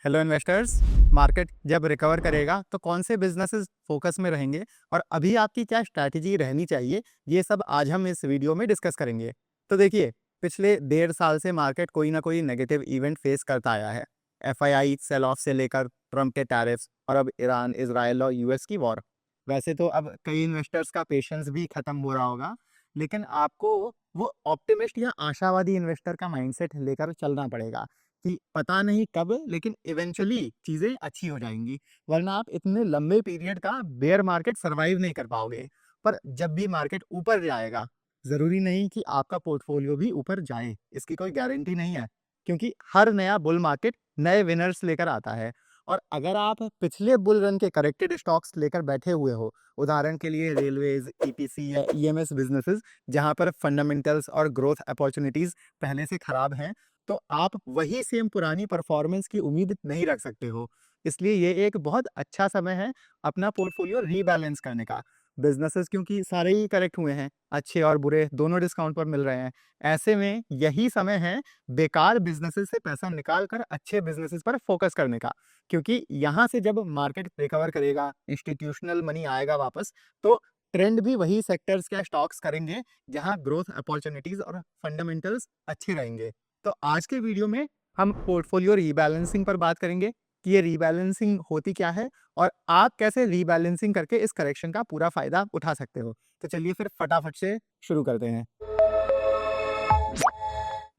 Hello investors. Market जब recover करेगा तो कौन से बिजनेसेस फोकस में रहेंगे और अभी आपकी क्या स्ट्रैटेजी रहनी चाहिए, ये सब आज हम इस वीडियो में डिस्कस करेंगे। तो देखिए, पिछले 1.5 साल से मार्केट कोई ना कोई नेगेटिव इवेंट फेस करता आया है। एफआईआई सेल ऑफ से लेकर ट्रम्प के टैरिफ्स और अब ईरान इजराइल और यूएस की वॉर। वैसे तो अब कई इन्वेस्टर्स का पेशेंस भी खत्म हो रहा होगा, लेकिन आपको वो ऑप्टिमिस्ट या आशावादी इन्वेस्टर का माइंडसेट लेकर चलना पड़ेगा कि पता नहीं कब लेकिन इवेंचुअली चीजें अच्छी हो जाएंगी, वरना आप इतने लंबे पीरियड का बेयर मार्केट सरवाइव नहीं कर पाओगे। पर जब भी मार्केट ऊपर जाएगा, जरूरी नहीं कि आपका पोर्टफोलियो भी ऊपर जाए, इसकी कोई गारंटी नहीं है, क्योंकि हर नया बुल मार्केट नए विनर्स लेकर आता है। और अगर आप पिछले बुल रन के करेक्टेड स्टॉक्स लेकर बैठे हुए हो, उदाहरण के लिए रेलवेज, ईपीसी या ईएमएस बिजनेसेस, जहां पर फंडामेंटल्स और ग्रोथ अपॉर्चुनिटीज पहले से खराब हैं, तो आप वही सेम पुरानी परफॉर्मेंस की उम्मीद नहीं रख सकते हो। इसलिए ये एक बहुत अच्छा समय है अपना पोर्टफोलियो रीबैलेंस करने का। बिजनेसेस क्योंकि सारे ही करेक्ट हुए हैं, अच्छे और बुरे दोनों डिस्काउंट पर मिल रहे हैं। ऐसे में यही समय है बेकार बिजनेसेस से पैसा निकाल कर अच्छे बिजनेसेस पर फोकस करने का, क्योंकि यहाँ से जब मार्केट रिकवर करेगा, इंस्टीट्यूशनल मनी आएगा वापस, तो ट्रेंड भी वही सेक्टर्स के स्टॉक्स करेंगे जहां ग्रोथ अपॉर्चुनिटीज और फंडामेंटल्स अच्छे रहेंगे। तो आज के वीडियो में हम पोर्टफोलियो रीबैलेंसिंग पर बात करेंगे कि ये रीबैलेंसिंग होती क्या है और आप कैसे रीबैलेंसिंग करके इस करेक्शन का पूरा फायदा उठा सकते हो। तो चलिए फिर फटाफट से शुरू करते हैं।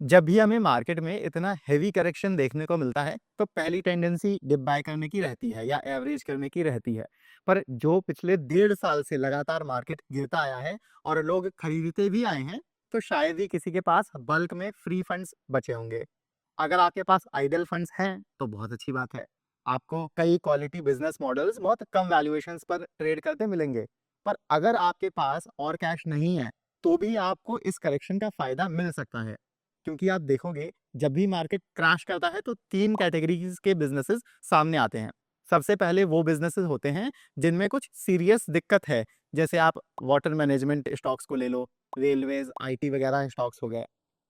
जब भी हमें मार्केट में इतना हैवी करेक्शन देखने को मिलता है, तो पहली टेंडेंसी डिप बाय करने की रहती है या एवरेज करने की रहती है। पर जो पिछले 1.5 साल से लगातार मार्केट गिरता आया है और लोग खरीदते भी आए हैं, तो शायद ही किसी के पास बल्क में फ्री फंड्स बचे होंगे। अगर आपके पास आइडल फंड्स हैं तो बहुत अच्छी बात है, आपको कई क्वालिटी बिजनेस मॉडल्स बहुत कम वैल्यूएशंस पर ट्रेड करते मिलेंगे। पर अगर आपके पास और कैश नहीं है, तो भी आपको इस करेक्शन का फायदा मिल सकता है, क्योंकि आप देखोगे जब भी मार्केट क्रैश करता है तो 3 कैटेगरीज के बिजनेसेस सामने आते हैं। सबसे पहले वो बिजनेसेस होते हैं जिनमें कुछ सीरियस दिक्कत है, जैसे आप वाटर मैनेजमेंट स्टॉक्स को ले लो, रेलवेज, आईटी वगैरह स्टॉक्स हो गए।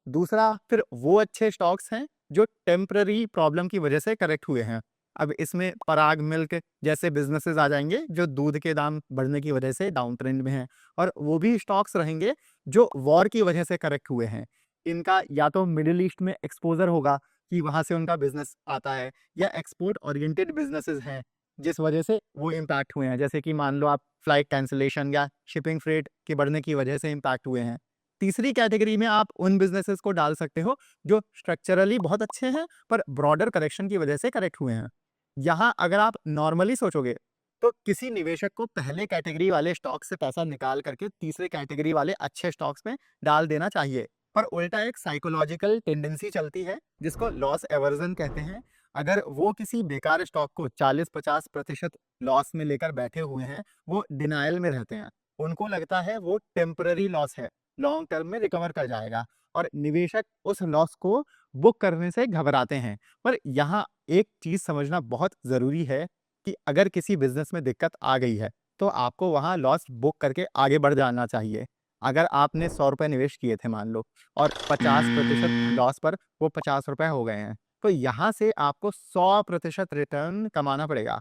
दूसरा फिर वो अच्छे स्टॉक्स हैं जो टेम्पररी प्रॉब्लम की वजह से करेक्ट हुए हैं। अब इसमें पराग मिल्क जैसे बिजनेसेस आ जाएंगे जो दूध के दाम बढ़ने की वजह से डाउन ट्रेंड में हैं, और वो भी स्टॉक्स रहेंगे जो वॉर की वजह से करेक्ट हुए हैं। इनका या तो मिडिल ईस्ट में एक्सपोजर होगा कि वहां से उनका बिजनेस आता है, या एक्सपोर्ट ओरिएंटेड बिजनेसेस हैं जिस वजह से वो इम्पैक्ट हुए हैं, जैसे कि मान लो आप फ्लाइट कैंसिलेशन या शिपिंग फ्रेट के बढ़ने की वजह से इम्पैक्ट हुए हैं। तीसरी कैटेगरी में आप उन बिजनेसेस को डाल सकते हो जो स्ट्रक्चरली बहुत अच्छे हैं पर ब्रॉडर करेक्शन की वजह से करेक्ट हुए हैं। यहाँ अगर आप नॉर्मली सोचोगे, तो किसी निवेशक को पहले कैटेगरी वाले स्टॉक से पैसा निकाल करके तीसरे कैटेगरी वाले अच्छे स्टॉक्स में डाल देना चाहिए। पर उल्टा एक साइकोलॉजिकल टेंडेंसी चलती है जिसको लॉस एवर्जन कहते हैं। अगर वो किसी बेकार स्टॉक को 40-50% लॉस में लेकर बैठे हुए हैं, वो डिनायल में रहते हैं। उनको लगता है वो टेम्पररी लॉस है, लॉन्ग टर्म में रिकवर कर जाएगा, और निवेशक उस लॉस को बुक करने से घबराते हैं। पर यहाँ एक चीज समझना बहुत जरूरी है कि अगर किसी बिजनेस में दिक्कत आ गई है, तो आपको वहां लॉस बुक करके आगे बढ़ जाना चाहिए। अगर आपने 100 रुपए निवेश किए थे मान लो, और 50% लॉस पर वो 50 रुपए हो गए हैं, तो यहाँ से आपको 100% रिटर्न कमाना पड़ेगा,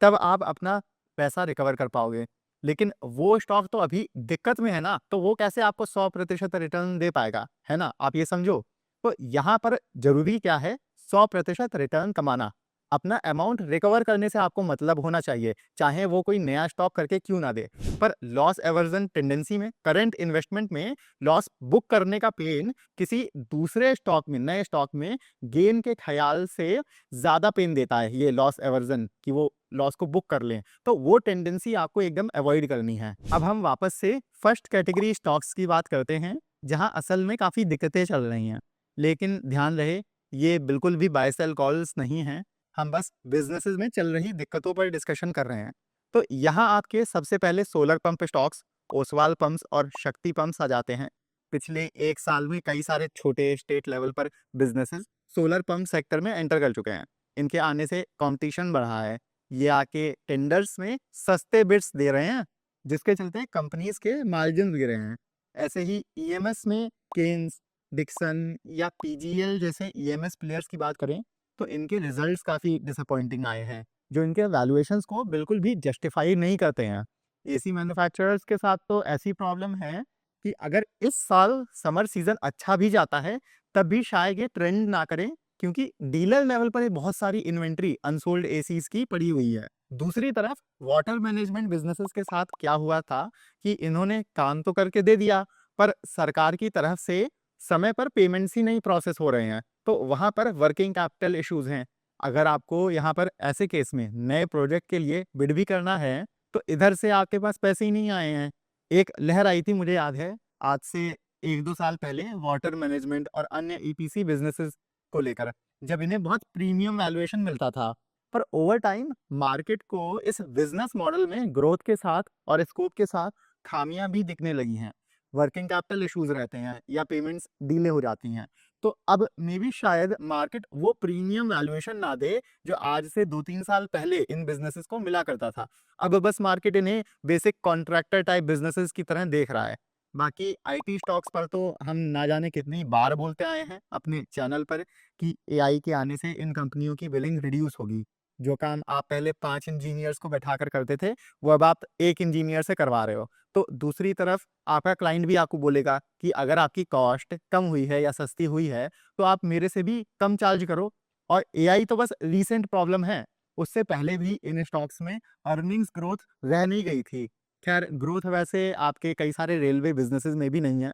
तब आप अपना पैसा रिकवर कर पाओगे। लेकिन वो स्टॉक तो अभी दिक्कत में है ना, तो वो कैसे आपको 100% रिटर्न दे पाएगा, है ना? आप ये समझो। तो यहाँ पर जरूरी क्या है, 100% रिटर्न कमाना। अपना अमाउंट रिकवर करने से आपको मतलब होना चाहिए, चाहे वो कोई नया स्टॉक करके क्यों ना दे। पर लॉस एवर्जन टेंडेंसी में, करंट इन्वेस्टमेंट में लॉस बुक करने का पेन किसी दूसरे स्टॉक में, नए स्टॉक में गेन के ख्याल से ज्यादा पेन देता है। ये लॉस एवर्जन कि वो लॉस को बुक कर लें, तो वो टेंडेंसी आपको एकदम अवॉइड करनी है। अब हम वापस से फर्स्ट कैटेगरी स्टॉक्स की बात करते हैं, जहां असल में काफी दिक्कतें चल रही हैं। लेकिन ध्यान रहे, ये बिल्कुल भी बाय सेल कॉल्स नहीं है, हम बस बिजनेसेस में चल रही दिक्कतों पर डिस्कशन कर रहे हैं। तो यहाँ आपके सबसे पहले solar pump stocks, Oswal pumps और शक्ति पंप्स आ जाते हैं। पिछले 1 साल में कई सारे छोटे स्टेट लेवल पर बिजनेसेस सोलर पंप सेक्टर में एंटर कर चुके हैं। इनके आने से कंपटीशन बढ़ा है, ये आके टेंडर्स में सस्ते बिड्स दे रहे हैं, जिसके चलते कंपनीज के मार्जिन गिरे हैं। ऐसे ही ईएमएस में केन्स, डिक्सन या पीजीएल जैसे ईएमएस प्लेयर्स की बात करें, तो इनके रिजल्ट्स काफ़ी डिसअपॉइंटिंग आए हैं, जो इनके वैल्यूएशंस को बिल्कुल भी जस्टिफाई नहीं करते हैं। एसी मैन्युफैक्चरर्स के साथ तो ऐसी प्रॉब्लम है कि अगर इस साल समर सीज़न अच्छा भी जाता है, तब भी शायद ये ट्रेंड ना करें, क्योंकि डीलर लेवल पर ये बहुत सारी इन्वेंट्री अनसोल्ड एसीज़ की पड़ी हुई है। दूसरी तरफ वाटर मैनेजमेंट बिज़नेसेस के साथ क्या हुआ था कि इन्होंने काम तो करके दे दिया, पर सरकार की तरफ से समय पर पेमेंट्स ही नहीं प्रोसेस हो रहे हैं, तो वहाँ पर वर्किंग कैपिटल इश्यूज़ हैं। अगर आपको यहाँ पर ऐसे केस में नए प्रोजेक्ट के लिए बिड भी करना है, तो इधर से आपके पास पैसे ही नहीं आए हैं। एक लहर आई थी, मुझे याद है, आज से 1-2 साल पहले वाटर मैनेजमेंट और अन्य ईपीसी बिज़नेसेस को लेकर, जब इन्हें बहुत प्रीमियम वैल्यूएशन मिलता था। पर ओवर टाइम मार्केट को इस बिज़नेस मॉडल में ग्रोथ के साथ और स्कोप के साथ खामियां भी दिखने लगी हैं। वर्किंग कैपिटल इश्यूज रहते हैं या पेमेंट्स डिले हो जाती हैं। तो अब मे बी शायद मार्केट वो प्रीमियम वैल्यूएशन ना दे जो आज से 2-3 साल पहले इन बिजनेसेस को मिला करता था। अब बस मार्केट इन्हें बेसिक कॉन्ट्रैक्टर टाइप बिजनेसेस की तरह देख रहा है। बाकी आईटी स्टॉक्स पर तो हम ना जाने कितनी बार बोलते आए हैं अपने चैनल पर कि एआई के आने से इन कंपनियों की बिलिंग रिड्यूस होगी। जो काम आप पहले 5 इंजीनियर्स को बैठा कर करते थे, वो अब आप 1 इंजीनियर से करवा रहे हो। तो दूसरी तरफ आपका क्लाइंट भी आपको बोलेगा कि अगर आपकी कॉस्ट कम हुई है या सस्ती हुई है, तो आप मेरे से भी कम चार्ज करो। और एआई तो बस रीसेंट प्रॉब्लम है, उससे पहले भी इन स्टॉक्स में अर्निंग्स ग्रोथ रह नहीं गई थी। खैर, ग्रोथ वैसे आपके कई सारे रेलवे बिज़नेसेस में भी नहीं है।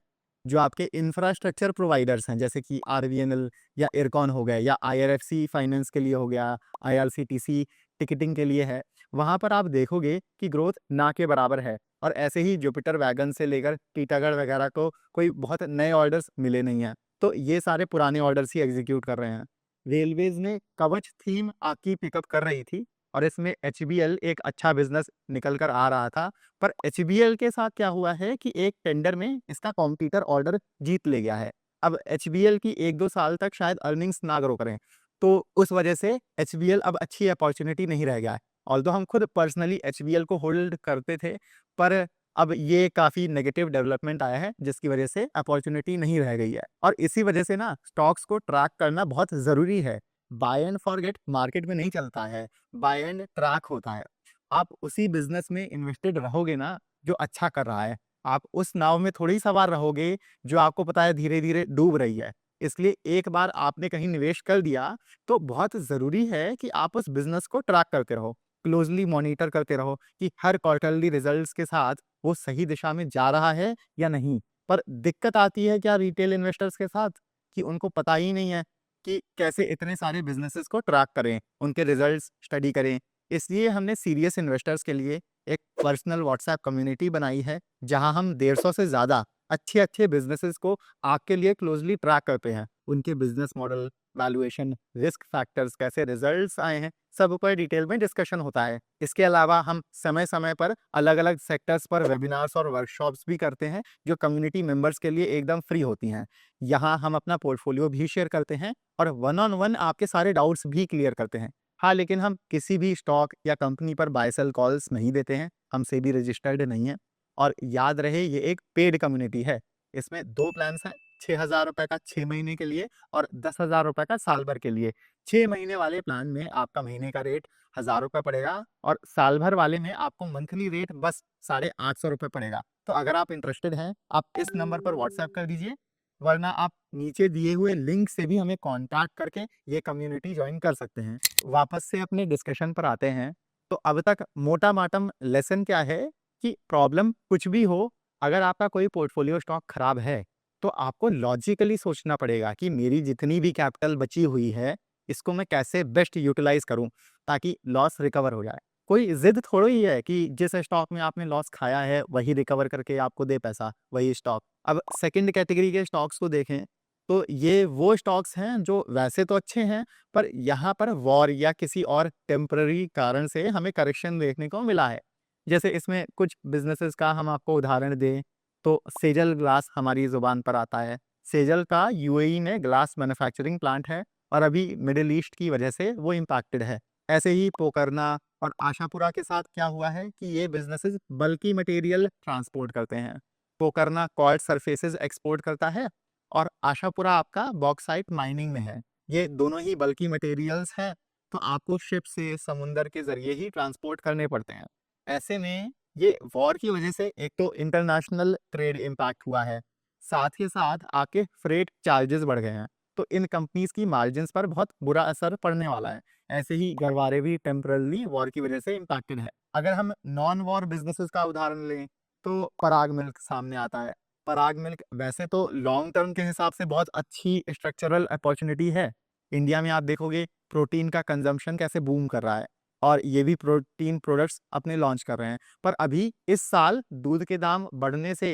जो आपके इंफ्रास्ट्रक्चर प्रोवाइडर्स हैं, जैसे कि आरवीएनएल या इरकॉन हो गए या आईआरएफसी फाइनेंस के लिए हो गया, आईआरसीटीसी टिकटिंग के लिए है, वहाँ पर आप देखोगे कि ग्रोथ ना के बराबर है। और ऐसे ही जुपिटर वैगन से लेकर टीटागढ़ वगैरह को कोई बहुत नए ऑर्डर्स मिले नहीं हैं। तो ये सारे पुराने ऑर्डर्स ही एग्जीक्यूट कर रहे हैं। रेलवेज ने कवच थीम आपकी पिकअप कर रही थी और इसमें एचबीएल एक अच्छा बिजनेस निकल कर आ रहा था। पर एचबीएल के साथ क्या हुआ है कि एक टेंडर में इसका कॉम्पिटिटर ऑर्डर जीत ले गया है। अब एचबीएल की 1-2 साल तक शायद अर्निंग्स ना ग्रो करें, तो उस वजह से एचबीएल अब अच्छी अपॉर्चुनिटी नहीं रह गया है। ऑल्दो हम खुद पर्सनली एचबीएल को होल्ड करते थे, पर अब ये काफ़ी नेगेटिव डेवलपमेंट आया है, जिसकी वजह से अपॉर्चुनिटी नहीं रह गई है। और इसी वजह से ना स्टॉक्स को ट्रैक करना बहुत ज़रूरी है। बाय एंड फॉरगेट मार्केट में नहीं चलता है, बाय एंड ट्रैक होता है। आप उसी बिज़नेस में इन्वेस्टेड रहोगे ना, जो अच्छा कर रहा है। आप उस नाव में थोड़ी सवार रहोगे, जो आपको पता है धीरे-धीरे डूब रही है। इसलिए एक बार आपने कहीं निवेश कर दिया, तो बहुत ज़रूरी है कि आप उस बिज़नेस को ट्रैक करते रहो, क्लोज़ली मॉनिटर करते रहो कि हर क्वार्टरली रिज़ल्ट्स के साथ वो सही दिशा में जा रहा है या नहीं। पर दिक्कत आती है क्या रिटेल इन्वेस्टर्स के साथ, कि उनको पता ही नहीं है कि कैसे इतने सारे बिज़नेसेस को ट्रैक करें, उनके रिज़ल्ट्स स्टडी करें। इसलिए हमने सीरियस इन्वेस्टर्स के लिए एक पर्सनल व्हाट्सएप कम्युनिटी बनाई है, जहां हम 150 से ज़्यादा अच्छे-अच्छे बिज़नेसेस को आपके लिए क्लोज़ली ट्रैक करते हैं। उनके business model, valuation, risk factors, कैसे रिजल्ट्स आए हैं, सब पर डिटेल में डिस्कशन होता है। इसके अलावा हम समय-समय पर अलग-अलग सेक्टर्स पर वेबिनार्स और वर्कशॉप्स भी करते हैं, जो कम्युनिटी मेंबर्स के लिए एकदम फ्री होती हैं। यहाँ हम अपना पोर्टफोलियो भी शेयर करते हैं और वन ऑन वन आपके सारे डाउट्स भी क्लियर करते हैं। हाँ, लेकिन हम किसी भी स्टॉक या कंपनी पर बाय सेल कॉल्स नहीं देते हैं, हम सेबी रजिस्टर्ड नहीं है। और याद रहे, ये एक पेड कम्युनिटी है। इसमें 2 प्लान्स हैं, ₹6000 का 6 महीने के लिए और ₹10,000 का साल भर के लिए। 6 महीने वाले प्लान में आपका महीने का रेट ₹1000 पड़ेगा और साल भर वाले में आपको मंथली रेट बस ₹850 पड़ेगा। तो अगर आप इंटरेस्टेड हैं, आप इस नंबर पर व्हाट्सएप कर दीजिए, वरना आप नीचे दिए हुए लिंक से भी हमें कॉन्टैक्ट करके ये कम्युनिटी ज्वाइन कर सकते हैं। वापस से अपने डिस्कशन पर आते हैं, तो अब तक मोटा-माटम लेसन क्या है कि प्रॉब्लम कुछ भी हो, अगर आपका कोई पोर्टफोलियो स्टॉक खराब है, तो आपको लॉजिकली सोचना पड़ेगा कि मेरी जितनी भी कैपिटल बची हुई है, इसको मैं कैसे बेस्ट यूटिलाइज़ करूँ, ताकि लॉस रिकवर हो जाए। कोई ज़िद थोड़ी ही है कि जिस स्टॉक में आपने लॉस खाया है, वही रिकवर करके आपको दे पैसा, वही स्टॉक। अब सेकंड कैटेगरी के स्टॉक्स को देखें, तो ये वो स्टॉक्स हैं जो वैसे तो अच्छे हैं, पर यहाँ पर वॉर या किसी और टेम्पररी कारण से हमें करेक्शन देखने को मिला है। जैसे इसमें कुछ बिज़नेसेस का हम आपको उदाहरण दें, तो सेजल ग्लास हमारी ज़ुबान पर आता है। सेजल का यूएई में ग्लास मैन्युफैक्चरिंग प्लांट है और अभी मिडल ईस्ट की वजह से वो इम्पैक्टेड है। ऐसे ही पोकरना और आशापुरा के साथ क्या हुआ है कि ये बिज़नेसेस बल्की मटेरियल ट्रांसपोर्ट करते हैं। पोकरना क्वार्ट्ज सरफेसेस एक्सपोर्ट करता है और आशापुरा आपका बॉक्साइट माइनिंग में है। ये दोनों ही बल्की मटेरियल्स हैं, तो आपको शिप से, समुंदर के ज़रिए ही ट्रांसपोर्ट करने पड़ते हैं। ऐसे में ये वॉर की वजह से एक तो इंटरनेशनल ट्रेड इम्पैक्ट हुआ है, साथ ही साथ आपके फ्रेट चार्जेस बढ़ गए हैं। तो इन कंपनीज़ की मार्जिन्स पर बहुत बुरा असर पड़ने वाला है। ऐसे ही गरवारे भी टेम्परली वॉर की वजह से इम्पैक्टेड है। अगर हम नॉन वॉर बिज़नेसेस का उदाहरण लें, तो पराग मिल्क सामने आता है। पराग मिल्क वैसे तो लॉन्ग टर्म के हिसाब से बहुत अच्छी स्ट्रक्चरल अपॉर्चुनिटी है। इंडिया में आप देखोगे प्रोटीन का कंजम्पशन कैसे बूम कर रहा है और ये भी प्रोटीन प्रोडक्ट्स अपने लॉन्च कर रहे हैं। पर अभी इस साल दूध के दाम बढ़ने से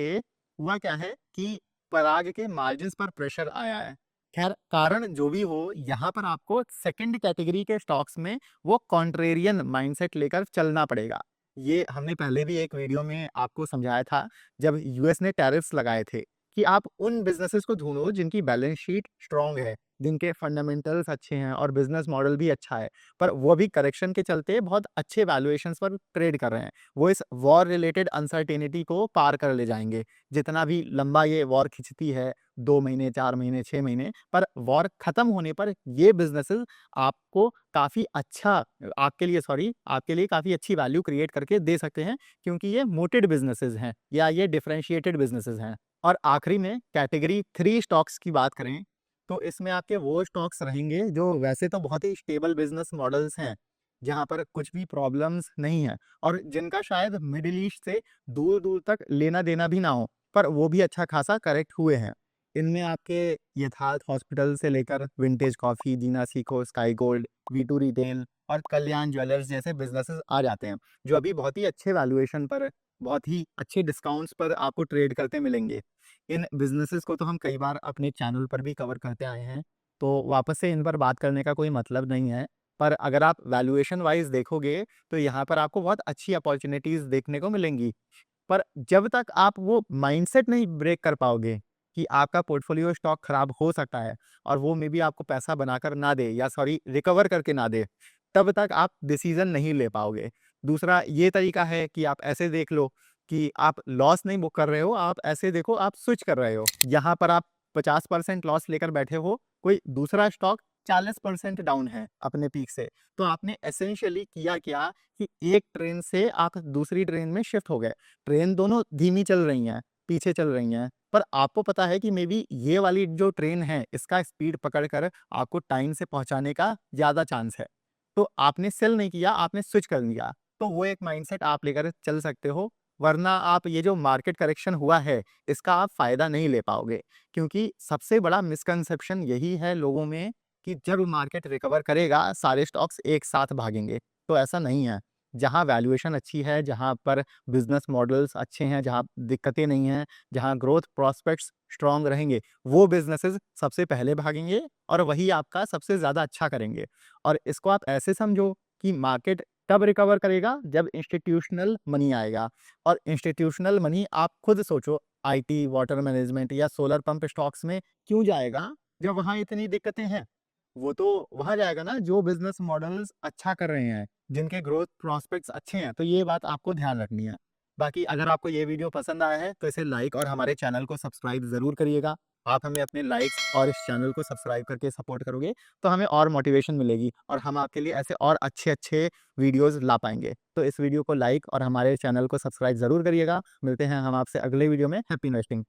हुआ क्या है कि पराग के मार्जिन्स पर प्रेशर आया है। खैर, कारण जो भी हो, यहाँ पर आपको सेकंड कैटेगरी के स्टॉक्स में वो कॉन्ट्रेरियन माइंडसेट लेकर चलना पड़ेगा। ये हमने पहले भी एक वीडियो में आपको समझाया था, जब यूएस ने टैरिफ्स लगाए थे, कि आप उन बिज़नेसेस को ढूँढो जिनकी बैलेंस शीट स्ट्रॉन्ग है, जिनके फंडामेंटल्स अच्छे हैं और बिज़नेस मॉडल भी अच्छा है। पर वो भी करेक्शन के चलते बहुत अच्छे वैल्यूएशंस पर ट्रेड कर रहे हैं। वो इस वॉर रिलेटेड अनसर्टेनिटी को पार कर ले जाएँगे। जितना भी लंबा ये वॉर खिंचती है, 2 महीने, 4 महीने, 6 महीने, पर वॉर खत्म होने पर ये बिज़नेसेस आपको काफ़ी अच्छा आपके लिए काफ़ी अच्छी वैल्यू क्रिएट करके दे सकते हैं, क्योंकि ये मोटेड बिज़नेसेस हैं या ये डिफरेंशिएटेड बिज़नेसेस हैं। और आखिरी में कैटेगरी 3 स्टॉक्स की बात करें, तो इसमें आपके वो स्टॉक्स रहेंगे जो वैसे तो बहुत ही स्टेबल बिज़नेस मॉडल्स हैं, जहाँ पर कुछ भी प्रॉब्लम्स नहीं है और जिनका शायद मिडल ईस्ट से दूर-दूर तक लेना-देना भी ना हो, पर वो भी अच्छा खासा करेक्ट हुए हैं। इनमें आपके यथार्थ हॉस्पिटल से लेकर विंटेज कॉफ़ी, जीना सीखो, sky gold, V two retail और कल्याण ज्वेलर्स जैसे बिज़नेसेस आ जाते हैं, जो अभी बहुत ही अच्छे वैल्यूएशन पर, बहुत ही अच्छे डिस्काउंट्स पर आपको ट्रेड करते मिलेंगे। इन बिज़नेसेस को तो हम कई बार अपने चैनल पर भी कवर करते आए हैं, तो वापस से इन पर बात करने का कोई मतलब नहीं है। पर अगर आप वैल्यूएशन वाइज़ देखोगे, तो यहाँ पर आपको बहुत अच्छी अपॉर्च्युनिटीज़ देखने को मिलेंगी। पर जब तक आप वो माइंडसेट नहीं ब्रेक कर पाओगे कि आपका पोर्टफोलियो स्टॉक खराब हो सकता है और वो मे बी आपको पैसा बनाकर ना दे या रिकवर करके ना दे, तब तक आप डिसीजन नहीं ले पाओगे। दूसरा ये तरीका है कि आप ऐसे देख लो कि आप लॉस नहीं बुक कर रहे हो, आप ऐसे देखो आप स्विच कर रहे हो। यहाँ पर आप 50% लॉस लेकर बैठे हो, कोई दूसरा स्टॉक 40% डाउन है अपने पीक से। तो आपने एसेंशियली किया क्या कि एक ट्रेन से आप दूसरी ट्रेन में शिफ्ट हो गए। ट्रेन दोनों धीमी चल रही हैं, पीछे चल रही हैं, पर आपको पता है कि मे बी ये वाली जो ट्रेन है, इसका स्पीड पकड़कर आपको टाइम से पहुँचाने का ज़्यादा चांस है। तो आपने सेल नहीं किया, आपने स्विच कर लिया। तो वो एक माइंडसेट आप लेकर चल सकते हो, वरना आप ये जो मार्केट करेक्शन हुआ है, इसका आप फ़ायदा नहीं ले पाओगे। क्योंकि सबसे बड़ा मिसकंसेप्शन यही है लोगों में कि जब मार्केट रिकवर करेगा, सारे स्टॉक्स एक साथ भागेंगे। तो ऐसा नहीं है। जहाँ वैल्यूएशन अच्छी है, जहाँ पर बिज़नेस मॉडल्स अच्छे हैं, जहाँ दिक्कतें नहीं हैं, जहाँ ग्रोथ प्रॉस्पेक्ट्स स्ट्रॉन्ग रहेंगे, वो बिज़नेसेस सबसे पहले भागेंगे और वही आपका सबसे ज़्यादा अच्छा करेंगे। और इसको आप ऐसे समझो कि मार्केट तब रिकवर करेगा जब इंस्टीट्यूशनल मनी आएगा। और इंस्टीट्यूशनल मनी आप खुद सोचो, आईटी, वाटर मैनेजमेंट या सोलर पंप स्टॉक्स में क्यों जाएगा, जब वहाँ इतनी दिक्कतें हैं? वो तो वहाँ जाएगा ना जो बिज़नेस मॉडल्स अच्छा कर रहे हैं, जिनके ग्रोथ प्रॉस्पेक्ट्स अच्छे हैं, तो ये बात आपको ध्यान रखनी है। बाकी अगर आपको ये वीडियो पसंद आया है, तो इसे लाइक और हमारे चैनल को सब्सक्राइब ज़रूर करिएगा। आप हमें अपने लाइक्स और इस चैनल को सब्सक्राइब करके सपोर्ट करोगे, तो हमें और मोटिवेशन मिलेगी और हम आपके लिए ऐसे और अच्छे-अच्छे वीडियोज़ ला पाएँगे। तो इस वीडियो को लाइक और हमारे चैनल को सब्सक्राइब ज़रूर करिएगा। मिलते हैं हम आपसे अगले वीडियो में। Happy investing.